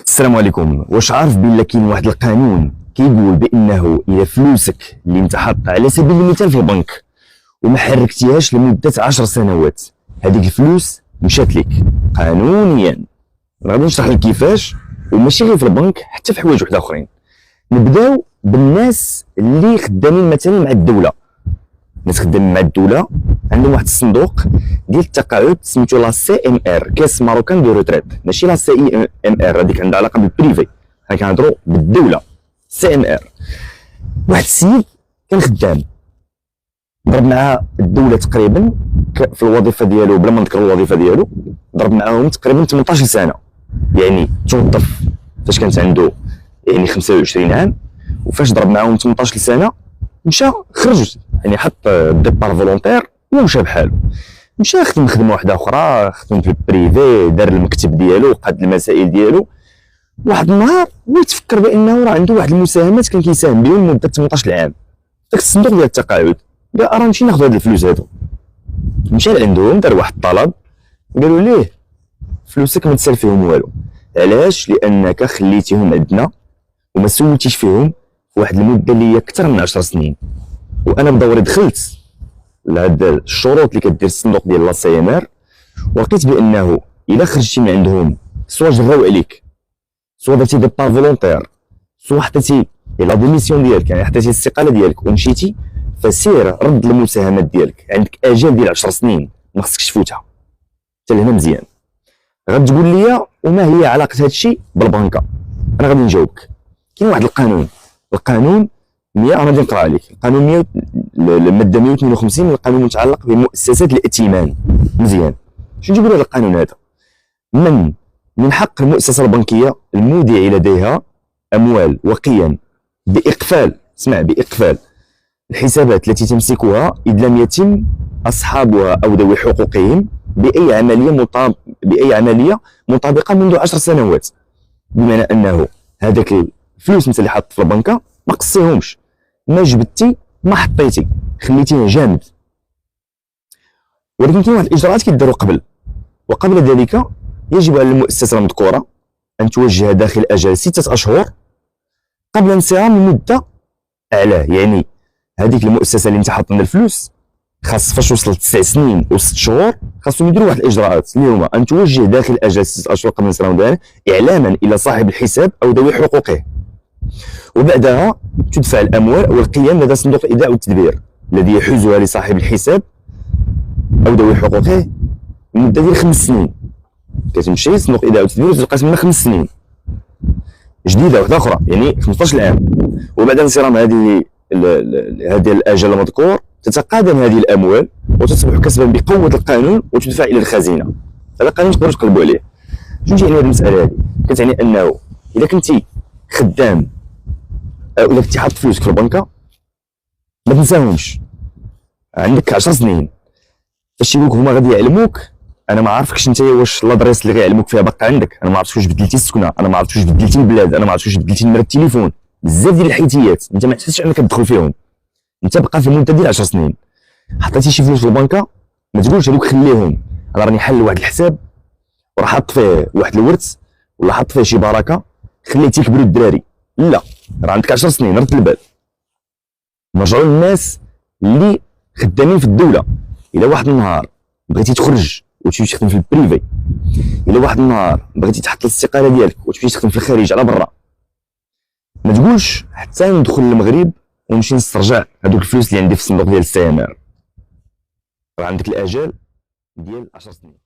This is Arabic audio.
السلام عليكم. واش عارف بان كاين واحد القانون كيقول بانه اذا فلوسك اللي انت حاطها على سبيل المثال في البنك وما حركتيهاش لمده 10 سنوات، هذيك الفلوس مشات لك قانونيا. غادي نشرح لك كيفاش، وماشي غير في البنك، حتى في حوايج واحد اخرين. نبداو بالناس اللي خدامين مثلا مع الدوله. الناس خدامين مع الدوله عندهم واحد الصندوق ديال التقاعد سميتو لا سي ام ار، كاس ماروكان دو روتريت، ماشي لا سي اي ام ار، هذيك عندها علاقه بالبريفي، حنا كنهضروا بالدوله. سي ام ار واحد السيد كان خدام، ضرب معاه الدوله تقريبا في الوظيفه ديالو، بلا ما نذكر الوظيفه ديالو، ضرب معاهم تقريبا 18 سنه. يعني توظف فاش كانت عنده يعني 25 عام، وفاش ضرب معاهم 18 سنه مشى خرج، يعني حط ديبار فولونتير ومشى بحالو. مشى خدم خدمه واحده اخرى، خدم في البريفي، دار المكتب ديالو، قاد المسائل ديالو. واحد النهار هو تفكر بانه راه عنده واحد المساهمات كان كيساهم بهم لمده 18 عام داك الصندوق ديال التقاعد. قال راه نمشي ناخذ هاد الفلوس هادو. مشى لعندهم، دار واحد الطلب، قالوا ليه فلوسك ما تسال فيهم والو. علاش؟ لانك خليتيهم عندنا وما سولتيش فيهم في واحد المده اللي هي اكثر من 10 سنين. وانا بدوري دخلت لهاد الشروط اللي كدير الصندوق ديال لا سي ام ار، ولقيت بانه الا خرجتي من عندهم، سوا جراو عليك، سوا درتي دي بار فولونتير، سوا حطيتي لا ديميسيون ديالك، يعني حطيتي الاستقاله ديالك ومشيتي، فسير رد المساهمات ديالك. عندك اجال ديال 10 سنين ما خصكش تفوتها. حتى لهنا مزيان. غتقول لي وما هي علاقه هذا الشيء بالبنكه؟ انا غادي نجاوبك. كاين واحد القانون 100، انا غادي نقرا عليك. القانون 100 الماده 152 من القانون المتعلق بمؤسسات الائتمان. مزيان. شنو تيقول هذا القانون هذا؟ من حق المؤسسه البنكيه المودع لديها اموال وقيم باقفال الحسابات التي تمسكها اذ لم يتم اصحابها او ذوي حقوقهم باي عمليه مطابقه منذ 10 سنوات. بمعنى انه هذاك الفلوس مثل اللي حط في البنكه ما قصيهمش، ما جبدتي، ما حطيتي، خليتيه جامد. ولكن كاين واحد الاجراءات كيداروا وقبل ذلك يجب على المؤسسه المذكوره ان توجه داخل اجل 6 اشهر قبل انصرام المده اعلاه. يعني هذيك المؤسسه اللي انت حاط لنا الفلوس، خاص فاش وصلت 9 سنين و6 شهور خاصهم يديروا واحد الاجراءات اللي هما ان توجه داخل اجل 6 اشهر قبل انصرام ذلك اعلاما الى صاحب الحساب او ذوي حقوقه، وبعدها تدفع الاموال والقيم لدى صندوق الايداع والتدبير الذي يحوزها لصاحب الحساب او ذوي حقوقه لمده ديال 5 سنين. كتمشي صندوق الايداع والتدبير وتلقى تما 5 سنين جديده واحده اخرى، يعني 15 عام. وبعد انصرام هذه الاجل المذكور تتقادم هذه الاموال وتصبح كسبا بقوه القانون وتدفع الى الخزينه. هذا القانون تقدروا تقلبوا عليه. شنو تعني هذه المساله هذه؟ كتعني انه اذا كنتي خدام او اذا كنتي حاط فلوسك في البنكه ما تنساهمش، عندك 10 سنين فاش يقولك هما غادي يعلموك. انا ما عارفكش انت واش لادريس اللي غيعلموك فيها باقا عندك، انا ما عرفتش واش بدلتي السكنه، انا ما عرفتش واش بدلتي البلاد، انا ما عرفتش واش بدلتي نمره التليفون. بزاف ديال الحيتيات انت ما تحسش انك تدخل فيهم، انت بقى في المده ديال 10 سنين. حطيتي شي فلوس في البنكه ما تقولش هذوك خليهم، انا راني حل واحد الحساب وراه حاط فيه واحد الورث ولا حط فيه شي بركه خليتي يكبروا الدراري. لا، راه عندك 10 سنين، رد البال. نرجعوا للناس اللي خدامين في الدوله. الى واحد النهار بغيتي تخرج وتمشي تخدم في البريفي، الى واحد النهار بغيتي تحط الاستقاله ديالك وتمشي تخدم في الخارج على برا، ما تقولش حتى ندخل للمغرب ونمشي نسترجع هذوك الفلوس اللي عندي في الصندوق ديال السي ام ار. راه عندك الاجال ديال 10 سنين.